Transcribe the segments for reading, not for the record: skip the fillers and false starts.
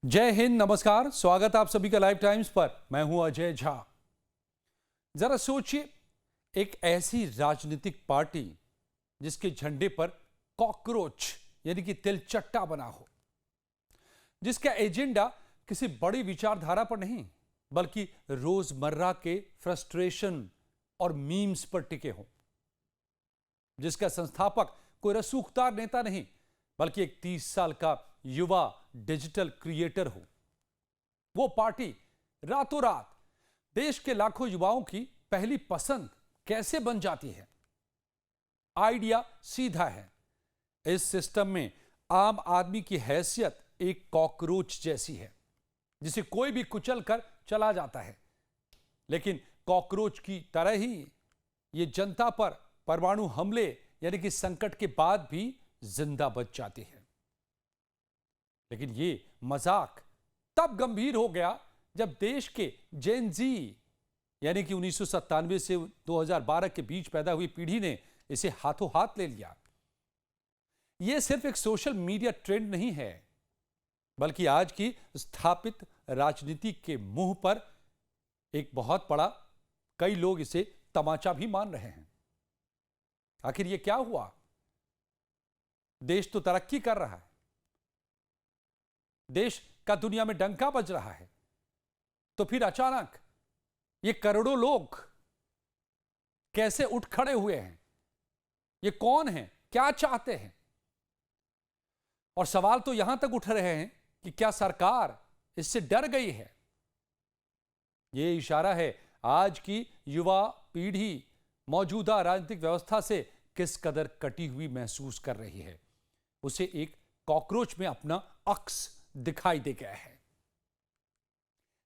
जय हिंद, नमस्कार। स्वागत आप सभी का लाइव टाइम्स पर। मैं हूं अजय झा। जरा सोचिए, एक ऐसी राजनीतिक पार्टी जिसके झंडे पर कॉकरोच यानी कि तिलचट्टा बना हो, जिसका एजेंडा किसी बड़ी विचारधारा पर नहीं बल्कि रोजमर्रा के फ्रस्ट्रेशन और मीम्स पर टिके हो, जिसका संस्थापक कोई रसूखदार नेता नहीं बल्कि एक 30 साल का युवा डिजिटल क्रिएटर हो। वो पार्टी रातों रात देश के लाखों युवाओं की पहली पसंद कैसे बन जाती है? आइडिया सीधा है। इस सिस्टम में आम आदमी की हैसियत एक कॉकरोच जैसी है जिसे कोई भी कुचल कर चला जाता है, लेकिन कॉकरोच की तरह ही ये जनता पर परमाणु हमले यानी कि संकट के बाद भी जिंदा बच जाती है। लेकिन ये मजाक तब गंभीर हो गया जब देश के जेन जी यानी कि 1997 से 2012 के बीच पैदा हुई पीढ़ी ने इसे हाथों हाथ ले लिया। यह सिर्फ एक सोशल मीडिया ट्रेंड नहीं है बल्कि आज की स्थापित राजनीति के मुंह पर एक बहुत बड़ा, कई लोग इसे तमाचा भी मान रहे हैं। आखिर यह क्या हुआ? देश तो तरक्की कर रहा है, देश का दुनिया में डंका बज रहा है, तो फिर अचानक ये करोड़ों लोग कैसे उठ खड़े हुए हैं? ये कौन हैं? क्या चाहते हैं? और सवाल तो यहां तक उठ रहे हैं कि क्या सरकार इससे डर गई है? ये इशारा है आज की युवा पीढ़ी मौजूदा राजनीतिक व्यवस्था से किस कदर कटी हुई महसूस कर रही है। उसे एक कॉकरोच में अपना अक्स दिखाई दे गया है।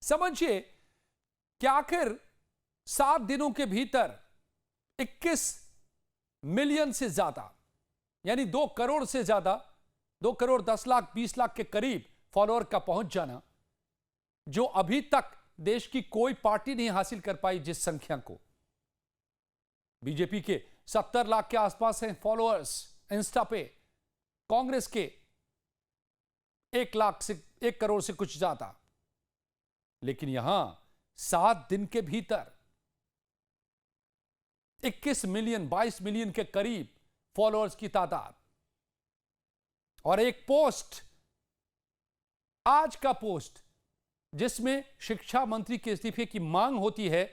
समझिए कि आखिर 7 दिनों के भीतर 21 मिलियन से ज्यादा यानी 2 करोड़ से ज्यादा, 2 करोड़ 10 लाख 20 लाख के करीब फॉलोअर का पहुंच जाना, जो अभी तक देश की कोई पार्टी नहीं हासिल कर पाई। जिस संख्या को बीजेपी के 70 लाख के आसपास हैं फॉलोअर्स इंस्टा पे, कांग्रेस के 1 लाख से 1 करोड़ से कुछ ज्यादा, लेकिन यहां 7 दिन के भीतर 21 मिलियन 22 मिलियन के करीब फॉलोअर्स की तादाद। और एक पोस्ट, आज का पोस्ट, जिसमें शिक्षा मंत्री के इस्तीफे की मांग होती है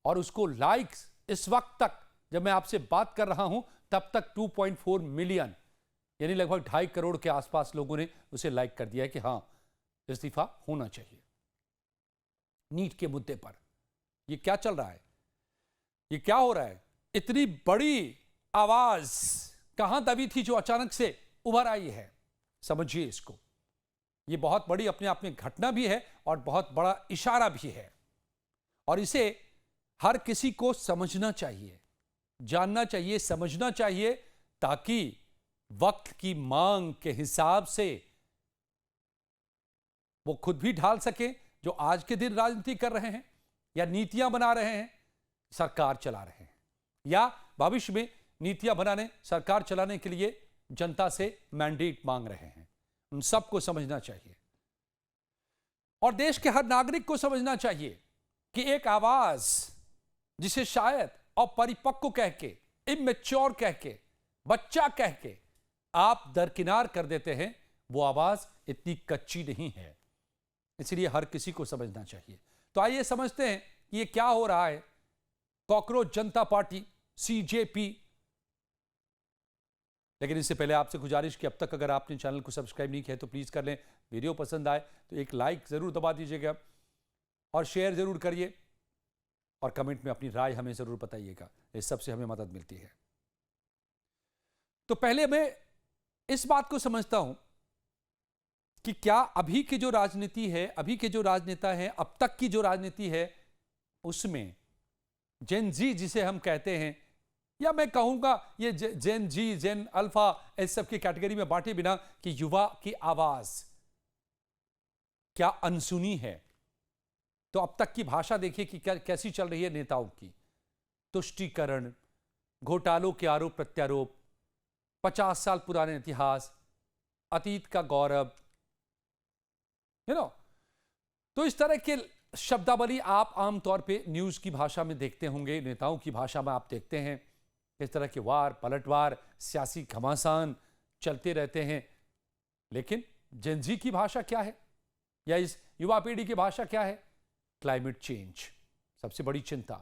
और उसको लाइक्स इस वक्त तक जब मैं आपसे बात कर रहा हूं तब तक 2.4 मिलियन यानी लगभग 2.5 करोड़ के आसपास लोगों ने उसे लाइक कर दिया है कि हां, इस्तीफा होना चाहिए। नीट के मुद्दे पर यह क्या चल रहा है? यह क्या हो रहा है? इतनी बड़ी आवाज कहां दबी थी जो अचानक से उभर आई है? समझिए इसको। यह बहुत बड़ी अपने आप में घटना भी है और बहुत बड़ा इशारा भी है, और इसे हर किसी को समझना चाहिए, जानना चाहिए, समझना चाहिए, ताकि वक्त की मांग के हिसाब से वो खुद भी ढाल सके जो आज के दिन राजनीति कर रहे हैं या नीतियां बना रहे हैं, सरकार चला रहे हैं, या भविष्य में नीतियां बनाने, सरकार चलाने के लिए जनता से मैंडेट मांग रहे हैं। उन सबको समझना चाहिए और देश के हर नागरिक को समझना चाहिए कि एक आवाज जिसे शायद अपरिपक्व कह के, इमेच्योर कह के, बच्चा कह के आप दरकिनार कर देते हैं, वो आवाज इतनी कच्ची नहीं है। इसलिए हर किसी को समझना चाहिए। तो आइए समझते हैं कि ये क्या हो रहा है। कॉकरोच जनता पार्टी सीजेपी। लेकिन इससे पहले आपसे गुजारिश कि अब तक अगर आपने चैनल को सब्सक्राइब नहीं किया तो प्लीज कर लें। वीडियो पसंद आए तो एक लाइक जरूर दबा दीजिएगा और शेयर जरूर करिए और कमेंट में अपनी राय हमें जरूर बताइएगा। इस सबसे हमें मदद मिलती है। तो पहले मैं इस बात को समझता हूं कि क्या अभी की जो राजनीति है, अभी के जो राजनेता हैं, अब तक की जो राजनीति है, उसमें जेन जी जिसे हम कहते हैं, या मैं कहूंगा ये जेन जी, जेन अल्फा, इस सब की कैटेगरी में बांटे बिना कि युवा की आवाज क्या अनसुनी है। तो अब तक की भाषा देखिए कि कैसी चल रही है नेताओं की। तुष्टीकरण, घोटालों के आरोप प्रत्यारोप, 50 साल पुराने इतिहास, अतीत का गौरव, यू नो। तो इस तरह के शब्दावली आप आमतौर पे न्यूज की भाषा में देखते होंगे, नेताओं की भाषा में आप देखते हैं। इस तरह के वार पलटवार, सियासी घमासान चलते रहते हैं। लेकिन जेनजी की भाषा क्या है, या इस युवा पीढ़ी की भाषा क्या है? क्लाइमेट चेंज, सबसे बड़ी चिंता।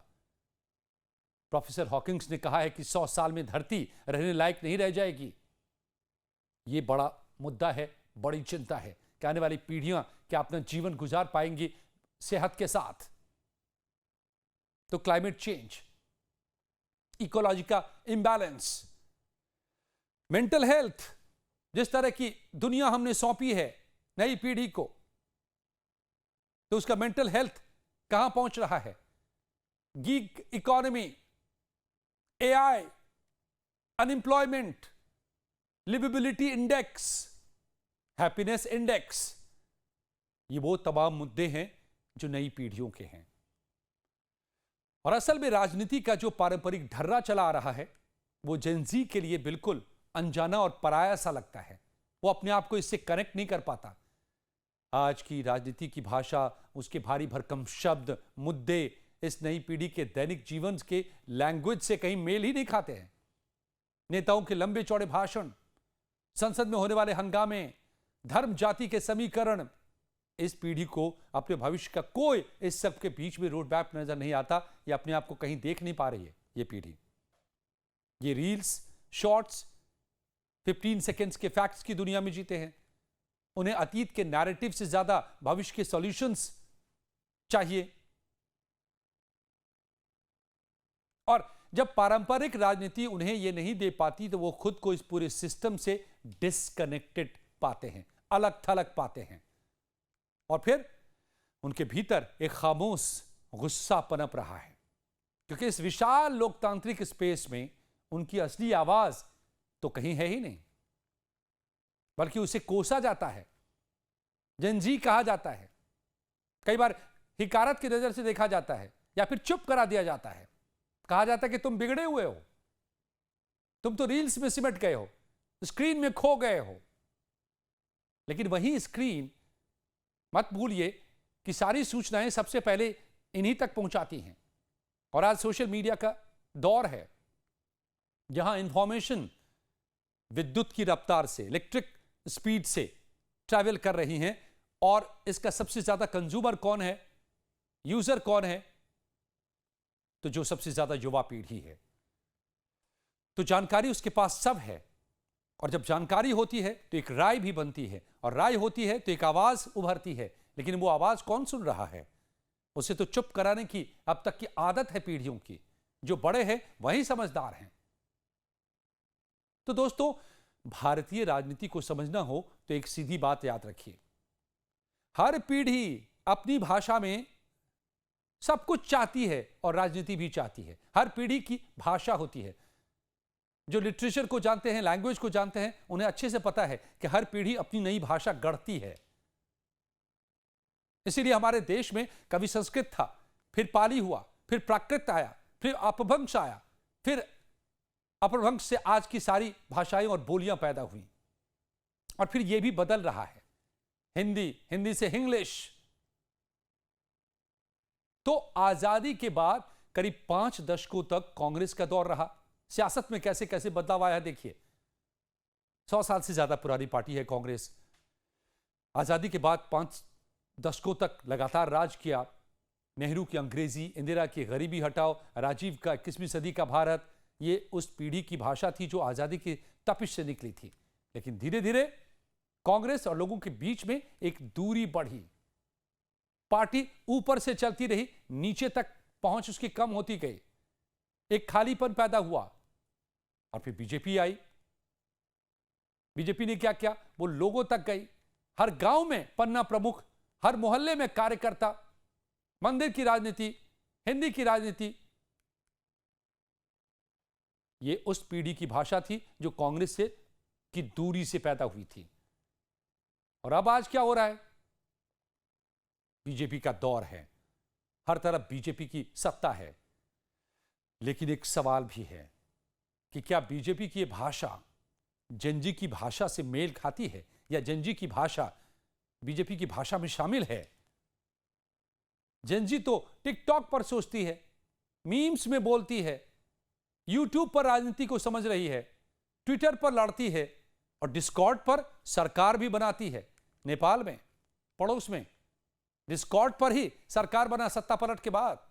प्रोफेसर हॉकिंग्स ने कहा है कि 100 साल में धरती रहने लायक नहीं रह जाएगी। यह बड़ा मुद्दा है, बड़ी चिंता है कि आने वाली पीढ़ियां क्या अपना जीवन गुजार पाएंगी सेहत के साथ। तो क्लाइमेट चेंज, इकोलॉजी का इंबैलेंस, मेंटल हेल्थ, जिस तरह की दुनिया हमने सौंपी है नई पीढ़ी को, तो उसका मेंटल हेल्थ कहां पहुंच रहा है? Gig economy, AI, unemployment, liveability index, happiness index, ये वो तमाम मुद्दे हैं जो नई पीढ़ियों के हैं। और असल में राजनीति का जो पारंपरिक ढर्रा चला आ रहा है वो जेनजी के लिए बिल्कुल अनजाना और पराया सा लगता है। वो अपने आप को इससे कनेक्ट नहीं कर पाता। आज की राजनीति की भाषा, उसके भारी भरकम शब्द, मुद्दे इस नई पीढ़ी के दैनिक जीवन के लैंग्वेज से कहीं मेल ही नहीं खाते हैं। नेताओं के लंबे चौड़े भाषण, संसद में होने वाले हंगामे, धर्म जाति के समीकरण, इस पीढ़ी को अपने भविष्य का कोई इस सब के बीच में रोड मैप नजर नहीं आता। ये अपने आप को कहीं देख नहीं पा रही है ये पीढ़ी। ये रील्स, शॉर्ट्स, 15 सेकेंड्स के फैक्ट्स की दुनिया में जीते हैं। उन्हें अतीत के नैरेटिव से ज्यादा भविष्य के सॉल्यूशंस चाहिए। और जब पारंपरिक राजनीति उन्हें यह नहीं दे पाती तो वो खुद को इस पूरे सिस्टम से डिस्कनेक्टेड पाते हैं, अलग थलग पाते हैं। और फिर उनके भीतर एक खामोश गुस्सा पनप रहा है, क्योंकि इस विशाल लोकतांत्रिक स्पेस में उनकी असली आवाज तो कहीं है ही नहीं, बल्कि उसे कोसा जाता है, जेनजी कहा जाता है, कई बार हिकारत की नजर से देखा जाता है, या फिर चुप करा दिया जाता है। कहा जाता है कि तुम बिगड़े हुए हो, तुम तो रील्स में सिमट गए हो, स्क्रीन में खो गए हो। लेकिन वही स्क्रीन, मत भूलिए कि सारी सूचनाएं सबसे पहले इन्हीं तक पहुंचाती हैं। और आज सोशल मीडिया का दौर है जहां इंफॉर्मेशन विद्युत की रफ्तार से, इलेक्ट्रिक स्पीड से ट्रैवल कर रही हैं। और इसका सबसे ज्यादा कंज्यूमर कौन है, यूजर कौन है? तो जो सबसे ज्यादा युवा पीढ़ी है। तो जानकारी उसके पास सब है, और जब जानकारी होती है तो एक राय भी बनती है, और राय होती है तो एक आवाज उभरती है। लेकिन वो आवाज कौन सुन रहा है? उसे तो चुप कराने की अब तक की आदत है पीढ़ियों की। जो बड़े हैं वही समझदार हैं। तो दोस्तों, भारतीय राजनीति को समझना हो तो एक सीधी बात याद रखिए, हर पीढ़ी अपनी भाषा में सब कुछ चाहती है और राजनीति भी चाहती है। हर पीढ़ी की भाषा होती है। जो लिटरेचर को जानते हैं, लैंग्वेज को जानते हैं, उन्हें अच्छे से पता है कि हर पीढ़ी अपनी नई भाषा गढ़ती है। इसीलिए हमारे देश में कभी संस्कृत था, फिर पाली हुआ, फिर प्राकृत आया, फिर अपभ्रंश आया, फिर अपभ्रंश से आज की सारी भाषाएं और बोलियां पैदा हुई। और फिर यह भी बदल रहा है, हिंदी, हिंदी से इंग्लिश। तो आजादी के बाद करीब 5 दशकों तक कांग्रेस का दौर रहा। सियासत में कैसे कैसे बदलाव आया देखिए। 100 साल से ज्यादा पुरानी पार्टी है कांग्रेस। आजादी के बाद 5 दशकों तक लगातार राज किया। नेहरू की अंग्रेजी, इंदिरा की गरीबी हटाओ, राजीव का 21वीं सदी का भारत, ये उस पीढ़ी की भाषा थी जो आजादी की तपिश से निकली थी। लेकिन धीरे धीरे कांग्रेस और लोगों के बीच में एक दूरी बढ़ी। पार्टी ऊपर से चलती रही, नीचे तक पहुंच उसकी कम होती गई। एक खालीपन पैदा हुआ। और फिर बीजेपी आई। बीजेपी ने क्या किया? वो लोगों तक गई। हर गांव में पन्ना प्रमुख, हर मोहल्ले में कार्यकर्ता, मंदिर की राजनीति, हिंदी की राजनीति। ये उस पीढ़ी की भाषा थी जो कांग्रेस से की दूरी से पैदा हुई थी। और अब आज क्या हो रहा है? बीजेपी का दौर है, हर तरफ बीजेपी की सत्ता है। लेकिन एक सवाल भी है कि क्या बीजेपी की यह भाषा जेनजी की भाषा से मेल खाती है, या जेनजी की भाषा बीजेपी की भाषा में शामिल है। जेनजी तो टिकटॉक पर सोचती है, मीम्स में बोलती है, यूट्यूब पर राजनीति को समझ रही है, ट्विटर पर लड़ती है और डिस्कॉर्ड पर सरकार भी बनाती है। नेपाल में, पड़ोस में डिस्कॉर्ड पर ही सरकार बना सत्ता पलट के बाद।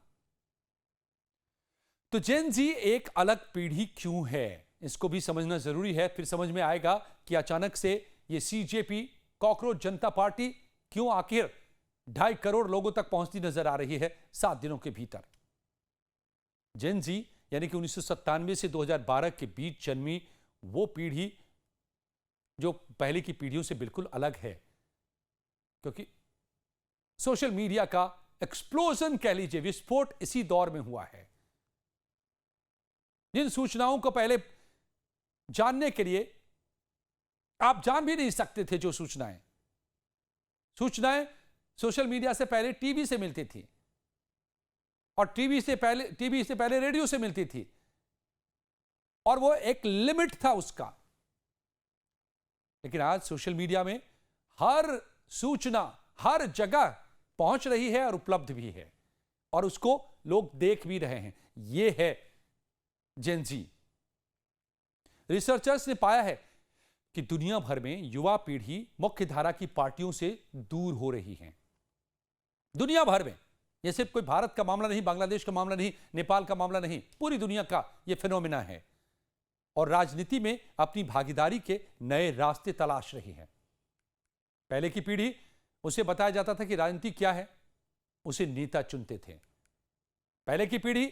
तो जेनजी एक अलग पीढ़ी क्यों है, इसको भी समझना जरूरी है। फिर समझ में आएगा कि अचानक से ये सीजेपी, कॉकरोच जनता पार्टी क्यों आखिर 2.5 करोड़ लोगों तक पहुंचती नजर आ रही है 7 दिनों के भीतर। जेनजी यानी कि 1997 से 2012 के बीच जन्मी वो पीढ़ी जो पहले की पीढ़ियों से बिल्कुल अलग है, क्योंकि सोशल मीडिया का एक्सप्लोजन कह लीजिए, विस्फोट इसी दौर में हुआ है। जिन सूचनाओं को पहले जानने के लिए आप जान भी नहीं सकते थे, जो सूचनाएं सोशल मीडिया से पहले टीवी से मिलती थी और टीवी से पहले रेडियो से मिलती थी, और वो एक लिमिट था उसका। लेकिन आज सोशल मीडिया में हर सूचना हर जगह पहुंच रही है और उपलब्ध भी है, और उसको लोग देख भी रहे हैं। यह है जेनजी। रिसर्चर्स ने पाया है कि दुनिया भर में युवा पीढ़ी मुख्य धारा की पार्टियों से दूर हो रही है। दुनिया भर में, यह सिर्फ कोई भारत का मामला नहीं, बांग्लादेश का मामला नहीं, नेपाल का मामला नहीं, पूरी दुनिया का यह फिनोमिना है। और राजनीति में अपनी भागीदारी के नए रास्ते तलाश रही है। पहले की पीढ़ी, उसे बताया जाता था कि राजनीति क्या है, उसे नेता चुनते थे। पहले की पीढ़ी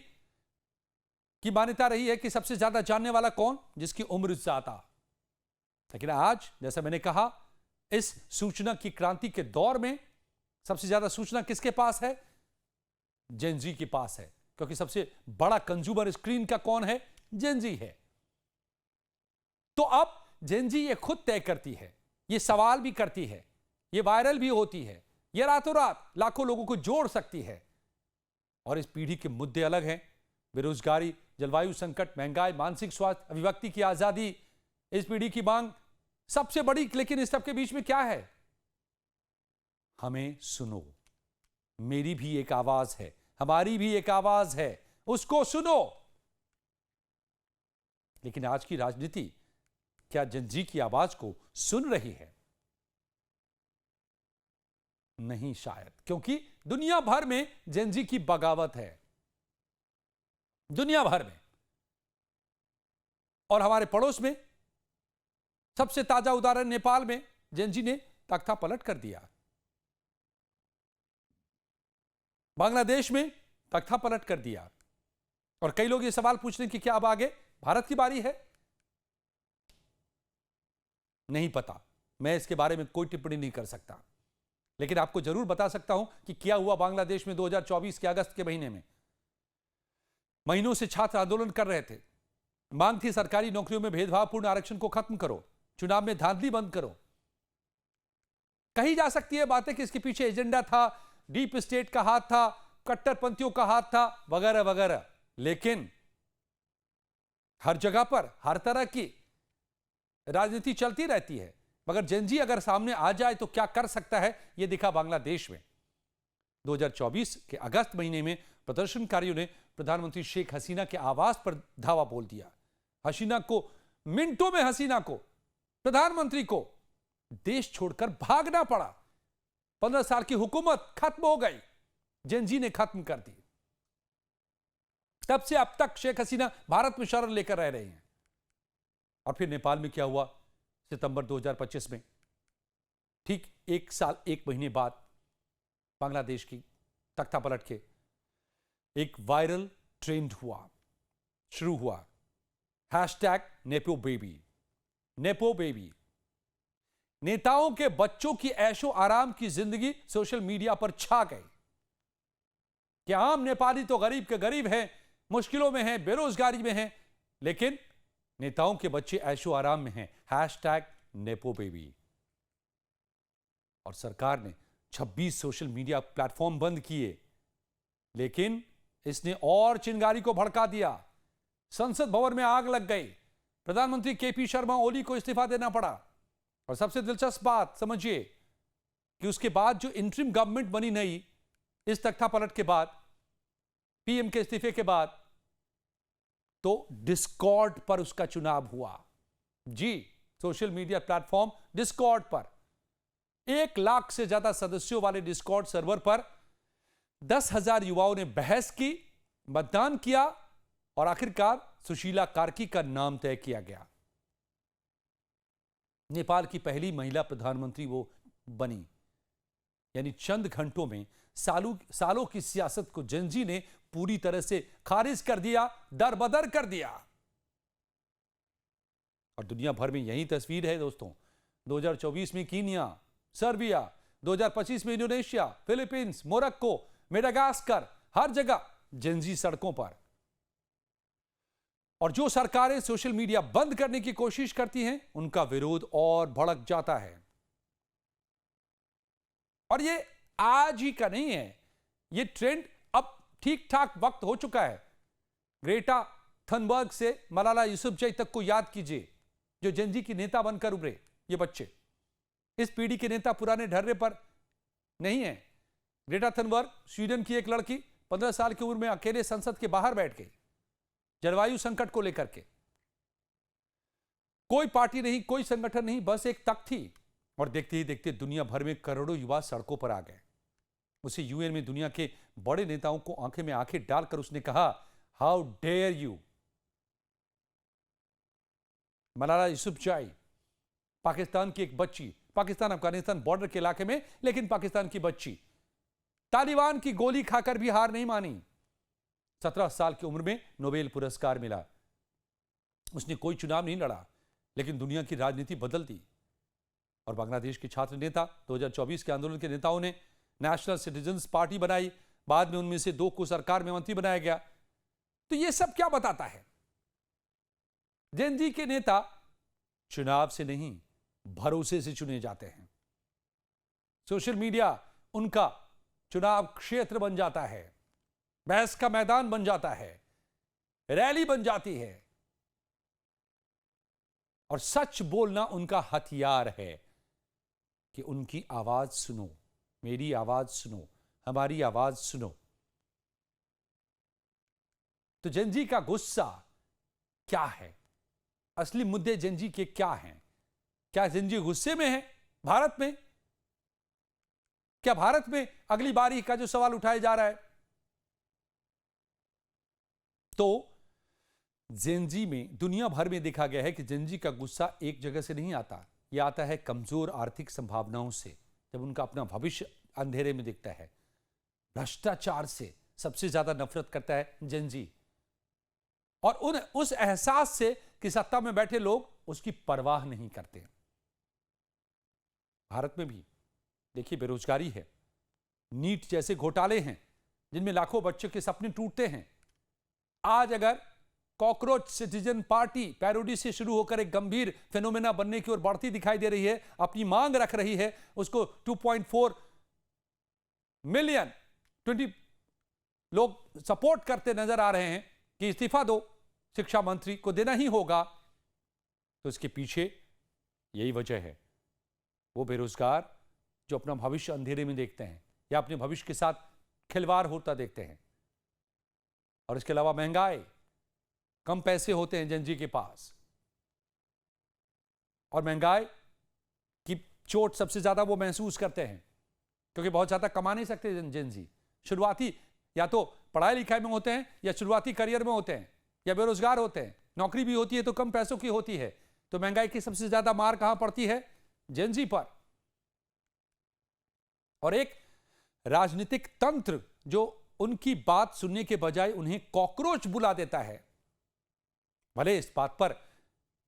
की मान्यता रही है कि सबसे ज्यादा जानने वाला कौन, जिसकी उम्र ज्यादा। लेकिन आज, जैसा मैंने कहा, इस सूचना की क्रांति के दौर में सबसे ज्यादा सूचना किसके पास है? जेनजी के पास है, क्योंकि सबसे बड़ा कंज्यूमर स्क्रीन का कौन है? जेनजी है। तो अब जेनजी ये खुद तय करती है, ये सवाल भी करती है, ये वायरल भी होती है, ये रातों रात लाखों लोगों को जोड़ सकती है। और इस पीढ़ी के मुद्दे अलग हैं: बेरोजगारी, जलवायु संकट, महंगाई, मानसिक स्वास्थ्य, अभिव्यक्ति की आजादी। इस पीढ़ी की मांग सबसे बड़ी, लेकिन इस सबके बीच में क्या है? हमें सुनो, मेरी भी एक आवाज है, हमारी भी एक आवाज है, उसको सुनो। लेकिन आज की राजनीति क्या जेनजी की आवाज को सुन रही है? नहीं, शायद, क्योंकि दुनिया भर में जेनजी की बगावत है, दुनिया भर में। और हमारे पड़ोस में सबसे ताजा उदाहरण नेपाल में जेनजी ने तख्ता पलट कर दिया। बांग्लादेश में तख्ता पलट कर दिया। और कई लोग ये सवाल पूछ रहे हैं कि क्या अब आगे भारत की बारी है? नहीं पता, मैं इसके बारे में कोई टिप्पणी नहीं कर सकता। लेकिन आपको जरूर बता सकता हूं कि क्या हुआ बांग्लादेश में 2024 के अगस्त के महीने में। महीनों से छात्र आंदोलन कर रहे थे, मांग थी सरकारी नौकरियों में भेदभावपूर्ण आरक्षण को खत्म करो, चुनाव में धांधली बंद करो। कही जा सकती है बातें कि इसके पीछे एजेंडा था, डीप स्टेट का हाथ था, कट्टरपंथियों का हाथ था, वगैरह वगैरह। लेकिन हर जगह पर हर तरह की राजनीति चलती रहती है, मगर जेनजी अगर सामने आ जाए तो क्या कर सकता है, यह दिखा बांग्लादेश में। 2024 के अगस्त महीने में प्रदर्शनकारियों ने प्रधानमंत्री शेख हसीना के आवास पर धावा बोल दिया। हसीना को, मिनटों में हसीना को, प्रधानमंत्री को देश छोड़कर भागना पड़ा। 15 साल की हुकूमत खत्म हो गई, जेनजी ने खत्म कर दी। तब से अब तक शेख हसीना भारत में शरण लेकर रह रहे हैं। और फिर नेपाल में क्या हुआ? सितंबर 2025 में, ठीक 1 साल 1 महीने बाद, बांग्लादेश की तख्ता पलट के एक वायरल ट्रेंड शुरू हुआ, #नेपो बेबी। Nepo baby. नेताओं के बच्चों की ऐशो आराम की जिंदगी सोशल मीडिया पर छा गई कि आम नेपाली तो गरीब के गरीब हैं, मुश्किलों में हैं, बेरोजगारी में हैं, लेकिन नेताओं के बच्चे ऐशो आराम में हैं। #Nepo baby. और सरकार ने 26 सोशल मीडिया प्लेटफॉर्म बंद किए, लेकिन इसने और चिंगारी को भड़का दिया। संसद भवन में आग लग गई, प्रधानमंत्री केपी शर्मा ओली को इस्तीफा देना पड़ा। और सबसे दिलचस्प बात समझिए, कि उसके बाद जो इंटरिम गवर्नमेंट बनी नई, इस तख्तापलट के बाद, पीएम के इस्तीफे के बाद, तो डिस्कॉर्ड पर उसका चुनाव हुआ। जी, सोशल मीडिया प्लेटफॉर्म डिस्कॉर्ड पर 1 लाख से ज्यादा सदस्यों वाले डिस्कॉर्ड सर्वर पर 10,000 युवाओं ने बहस की, मतदान किया और आखिरकार सुशीला कार्की का नाम तय किया गया। नेपाल की पहली महिला प्रधानमंत्री वो बनी। यानी चंद घंटों में सालों की सियासत को जेनजी ने पूरी तरह से खारिज कर दिया, दरबदर कर दिया। और दुनिया भर में यही तस्वीर है दोस्तों। 2024 में कीनिया, सर्बिया, 2025 में इंडोनेशिया, फिलीपींस, मोरक्को, मेडागास्कर, हर जगह जेनजी सड़कों पर। और जो सरकारें सोशल मीडिया बंद करने की कोशिश करती हैं, उनका विरोध और भड़क जाता है। और ये आज ही का नहीं है, ये ट्रेंड अब ठीक ठाक वक्त हो चुका है। ग्रेटा थनबर्ग से मलाला यूसुफजई तक को याद कीजिए, जो जेनजी की नेता बनकर उभरे। ये बच्चे इस पीढ़ी के नेता पुराने ढर्रे पर नहीं है। ग्रेटा थनबर्ग स्वीडन की एक लड़की 15 साल की उम्र में अकेले संसद के बाहर बैठ गई, जलवायु संकट को लेकर के। कोई पार्टी नहीं, कोई संगठन नहीं, बस एक तक थी। और देखते ही देखते दुनिया भर में करोड़ों युवा सड़कों पर आ गए। उसे यूएन में दुनिया के बड़े नेताओं को आंखें में आंखें डालकर उसने कहा, how dare you. Malala Yousafzai Pakistan की एक बच्ची, पाकिस्तान अफगानिस्तान बॉर्डर के इलाके में, लेकिन पाकिस्तान की बच्ची, तालिबान की गोली खाकर भी हार नहीं मानी। 17 साल की उम्र में नोबेल पुरस्कार मिला। उसने कोई चुनाव नहीं लड़ा, लेकिन दुनिया की राजनीति बदल दी। और बांग्लादेश के छात्र नेता, 2024 के आंदोलन के नेताओं ने नेशनल सिटीजन्स पार्टी बनाई। बाद में उनमें से 2 को सरकार में मंत्री बनाया गया। तो यह सब क्या बताता है? जेनजी के नेता चुनाव से नहीं, भरोसे से चुने जाते हैं। सोशल मीडिया उनका चुनाव क्षेत्र बन जाता है, बहस का मैदान बन जाता है, रैली बन जाती है। और सच बोलना उनका हथियार है कि उनकी आवाज सुनो, मेरी आवाज सुनो, हमारी आवाज सुनो। तो जेनजी का गुस्सा क्या है? असली मुद्दे जेनजी के क्या हैं? क्या जेनजी गुस्से में है भारत में? क्या भारत में अगली बारी का जो सवाल उठाया जा रहा है? तो जेनजी में दुनिया भर में देखा गया है कि जेनजी का गुस्सा एक जगह से नहीं आता। यह आता है कमजोर आर्थिक संभावनाओं से, जब उनका अपना भविष्य अंधेरे में दिखता है। भ्रष्टाचार से सबसे ज्यादा नफरत करता है जेनजी। और उस एहसास से कि सत्ता में बैठे लोग उसकी परवाह नहीं करते। भारत में भी देखिए बेरोजगारी है, नीट जैसे घोटाले हैं जिनमें लाखों बच्चों के सपने टूटते हैं। आज अगर कॉकरोच सिटीजन पार्टी पैरोडी से शुरू होकर एक गंभीर फेनोमेना बनने की ओर बढ़ती दिखाई दे रही है, अपनी मांग रख रही है, उसको 2.4 मिलियन 20 लोग सपोर्ट करते नजर आ रहे हैं कि इस्तीफा दो, शिक्षा मंत्री को देना ही होगा, तो इसके पीछे यही वजह है। वो बेरोजगार जो अपना भविष्य अंधेरे में देखते हैं या अपने भविष्य के साथ खिलवाड़ होता देखते हैं। और इसके अलावा महंगाई, कम पैसे होते हैं जेनजी के पास, और महंगाई की चोट सबसे ज्यादा वो महसूस करते हैं क्योंकि बहुत ज्यादा कमा नहीं सकते जेनजी। शुरुआती या तो पढ़ाई लिखाई में होते हैं, या शुरुआती करियर में होते हैं, या बेरोजगार होते हैं। नौकरी भी होती है तो कम पैसों की होती है। तो महंगाई की सबसे ज्यादा मार कहां पड़ती है? जेनजी पर। और एक राजनीतिक तंत्र जो उनकी बात सुनने के बजाय उन्हें कॉकरोच बुला देता है। भले इस बात पर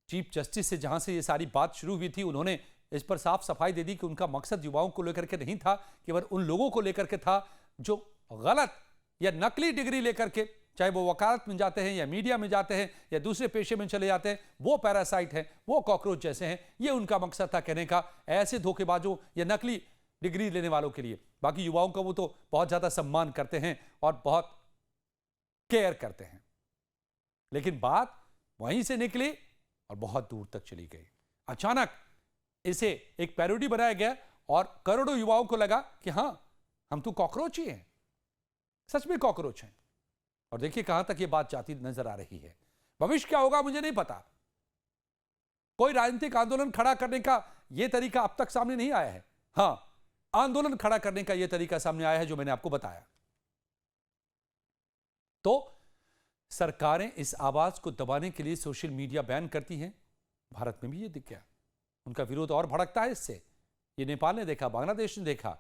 चीफ जस्टिस से जहां से ये सारी बात शुरू हुई थी, उन्होंने इस पर साफ सफाई दे दी कि उनका मकसद युवाओं को लेकर के नहीं था, केवल उन लोगों को लेकर के था जो गलत या नकली डिग्री लेकर के, चाहे वो वकालत में जाते हैं या मीडिया में जाते हैं या दूसरे पेशे में चले जाते हैं, वो पैरासाइट हैं, वो कॉकरोच जैसे हैं। ये उनका मकसद था कहने का, ऐसे धोखेबाजों या नकली डिग्री लेने वालों के लिए। बाकी युवाओं का वो तो बहुत ज्यादा सम्मान करते हैं और बहुत केयर करते हैं। लेकिन बात वहीं से निकली और बहुत दूर तक चली गई। अचानक इसे एक पैरोडी बनाया गया और करोड़ों युवाओं को लगा कि हां, हम तो कॉकरोच ही हैं, सच में कॉकरोच हैं। और देखिए कहां तक ये बात जाती नजर आ रही है। भविष्य क्या होगा मुझे नहीं पता। कोई राजनीतिक आंदोलन खड़ा करने का यह तरीका अब तक सामने नहीं आया है। हां, आंदोलन खड़ा करने का यह तरीका सामने आया है जो मैंने आपको बताया। तो सरकारें इस आवाज को दबाने के लिए सोशल मीडिया बैन करती हैं। भारत में भी यह दिख गया, उनका विरोध और भड़कता है इससे। ये नेपाल ने देखा, बांग्लादेश ने देखा,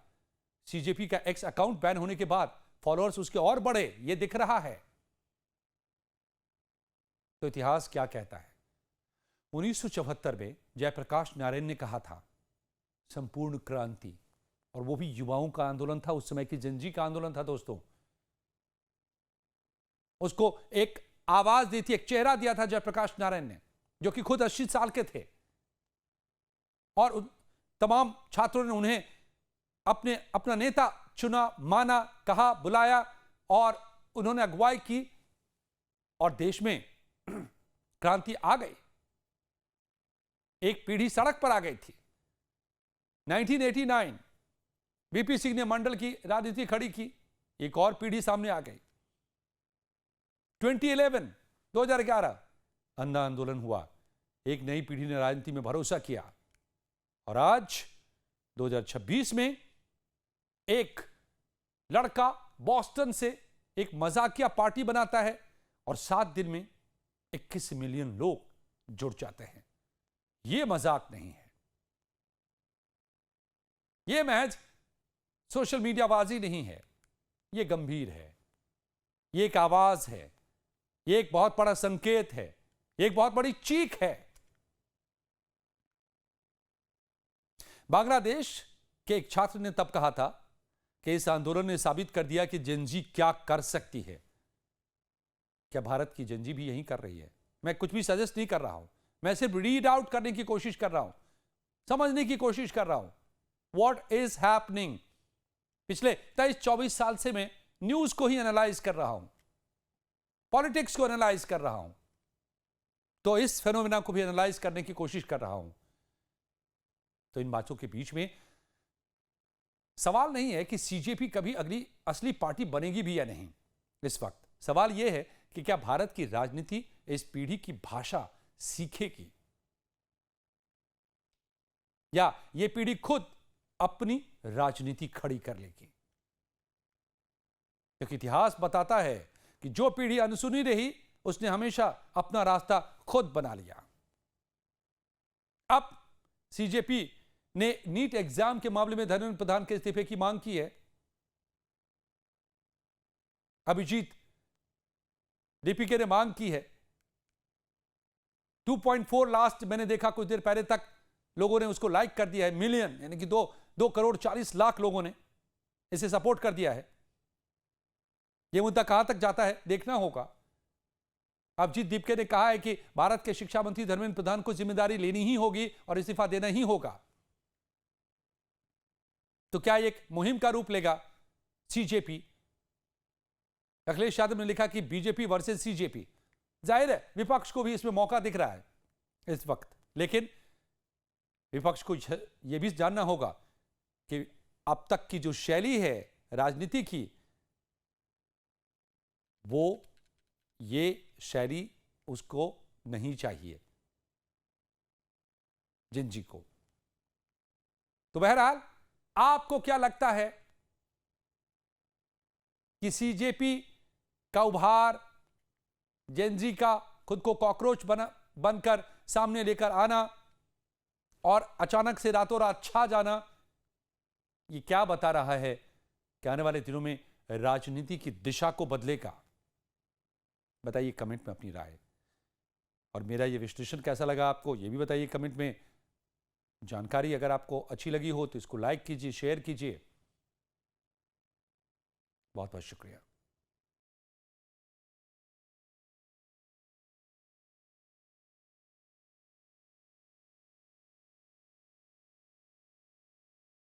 सीजेपी का एक्स अकाउंट बैन होने के बाद फॉलोअर्स उसके और बढ़े, यह दिख रहा है। तो इतिहास क्या कहता है? 1974 में जयप्रकाश नारायण ने कहा था संपूर्ण क्रांति, और वो भी युवाओं का आंदोलन था, उस समय की जनजी का आंदोलन था दोस्तों। उसको एक आवाज दी थी, एक चेहरा दिया था जयप्रकाश नारायण ने, जो कि खुद 80 साल के थे, और तमाम छात्रों ने उन्हें अपना नेता चुना, माना, कहा, बुलाया, और उन्होंने अगुवाई की, और देश में क्रांति आ गई। एक पीढ़ी सड़क पर आ गई थी। 1989 बीपी सिंह ने मंडल की राजनीति खड़ी की, एक और पीढ़ी सामने आ गई। 2011 अन्ना आंदोलन हुआ, एक नई पीढ़ी ने राजनीति में भरोसा किया, और आज 2026 में एक लड़का बॉस्टन से एक मजाकिया पार्टी बनाता है, और 7 दिन में 21 मिलियन लोग जुड़ जाते हैं। यह मजाक नहीं है, यह महज सोशल मीडिया बाजी नहीं है, यह गंभीर है, यह एक आवाज है, यह एक बहुत बड़ा संकेत है, एक बहुत बड़ी चीख है। बांग्लादेश के एक छात्र ने तब कहा था कि इस आंदोलन ने साबित कर दिया कि जेनजी क्या कर सकती है। क्या भारत की जेनजी भी यही कर रही है? मैं कुछ भी सजेस्ट नहीं कर रहा हूं, मैं सिर्फ रीड आउट करने की कोशिश कर रहा हूं, समझने की कोशिश कर रहा हूं व्हाट इज हैपनिंग। पिछले 23-24 साल से मैं न्यूज को ही एनालाइज कर रहा हूं, पॉलिटिक्स को एनालाइज कर रहा हूं, तो इस फेनोमेना को भी एनालाइज करने की कोशिश कर रहा हूं। तो इन बातों के बीच में सवाल नहीं है कि सीजेपी कभी अगली असली पार्टी बनेगी भी या नहीं। इस वक्त सवाल यह है कि क्या भारत की राजनीति इस पीढ़ी की भाषा सीखेगी, या यह पीढ़ी खुद अपनी राजनीति खड़ी कर लेगी? क्योंकि इतिहास बताता है कि जो पीढ़ी अनसुनी रही उसने हमेशा अपना रास्ता खुद बना लिया। अब सीजेपी ने नीट एग्जाम के मामले में धर्मेंद्र प्रधान के इस्तीफे की मांग की है। अभिजीत डीपीके ने मांग की है। 2.4 लास्ट मैंने देखा कुछ देर पहले तक लोगों ने उसको लाइक कर दिया है, मिलियन, यानी कि 2 करोड़ 40 लाख लोगों ने इसे सपोर्ट कर दिया है। यह मुद्दा कहां तक जाता है देखना होगा। अभिजीत डीपीके ने कहा है कि भारत के शिक्षा मंत्री धर्मेंद्र प्रधान को जिम्मेदारी लेनी ही होगी और इस्तीफा देना ही होगा। तो क्या एक मुहिम का रूप लेगा सीजेपी? अखिलेश यादव ने लिखा कि बीजेपी वर्सेस सीजेपी। जाहिर है विपक्ष को भी इसमें मौका दिख रहा है इस वक्त, लेकिन विपक्ष को यह भी जानना होगा कि अब तक की जो शैली है राजनीति की, वो ये शैली उसको नहीं चाहिए जिनजी को। तो बहरहाल आपको क्या लगता है कि सीजेपी का उभार, जेनजी का खुद को कॉकरोच बनकर सामने लेकर आना और अचानक से रातों रात छा जाना, ये क्या बता रहा है कि आने वाले दिनों में राजनीति की दिशा को बदलेगा? बताइए कमेंट में अपनी राय, और मेरा ये विश्लेषण कैसा लगा आपको ये भी बताइए कमेंट में। जानकारी अगर आपको अच्छी लगी हो तो इसको लाइक कीजिए, शेयर कीजिए। बहुत बहुत शुक्रिया।